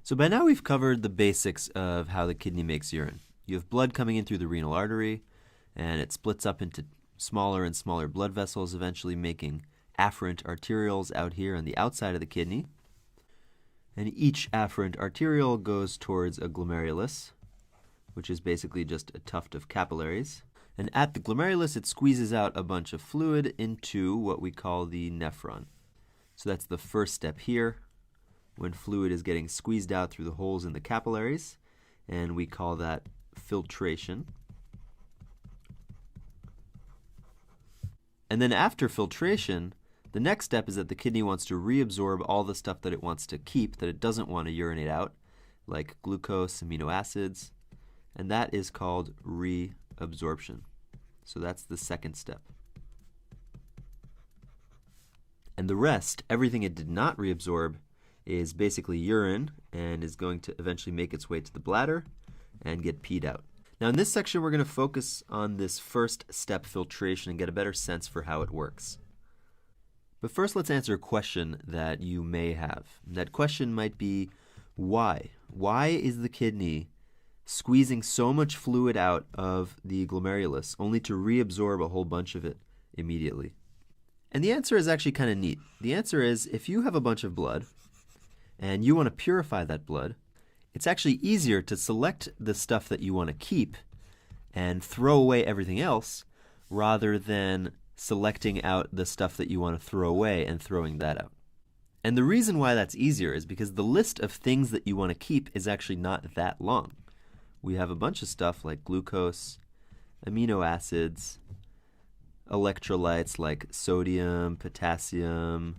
So by now we've covered the basics of how the kidney makes urine. You have blood coming in through the renal artery, and it splits up into smaller and smaller blood vessels, eventually making afferent arterioles out here on the outside of the kidney. And each afferent arteriole goes towards a glomerulus, which is basically just a tuft of capillaries. And at the glomerulus, it squeezes out a bunch of fluid into what we call the nephron. So that's the first step here, when fluid is getting squeezed out through the holes in the capillaries, and we call that filtration. And then after filtration, the next step is that the kidney wants to reabsorb all the stuff that it wants to keep, that it doesn't want to urinate out, like glucose, amino acids, and that is called reabsorption. So that's the second step. And the rest, everything it did not reabsorb, is basically urine and is going to eventually make its way to the bladder and get peed out. Now in this section we're going to focus on this first step, filtration, and get a better sense for how it works. But first let's answer a question that you may have. That question might be, why? Why is the kidney squeezing so much fluid out of the glomerulus only to reabsorb a whole bunch of it immediately? And the answer is actually kind of neat. The answer is, if you have a bunch of blood and you want to purify that blood, it's actually easier to select the stuff that you want to keep and throw away everything else rather than selecting out the stuff that you want to throw away and throwing that out. And the reason why that's easier is because the list of things that you want to keep is actually not that long. We have a bunch of stuff like glucose, amino acids, electrolytes like sodium, potassium,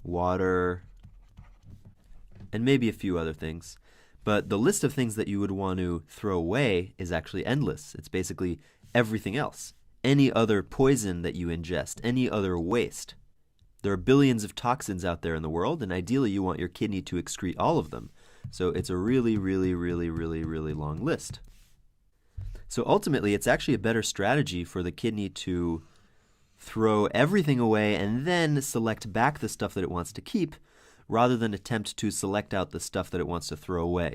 water, and maybe a few other things. But the list of things that you would want to throw away is actually endless. It's basically everything else. Any other poison that you ingest, any other waste. There are billions of toxins out there in the world, and ideally you want your kidney to excrete all of them. So it's a really long list. So ultimately, it's actually a better strategy for the kidney to throw everything away and then select back the stuff that it wants to keep, rather than attempt to select out the stuff that it wants to throw away.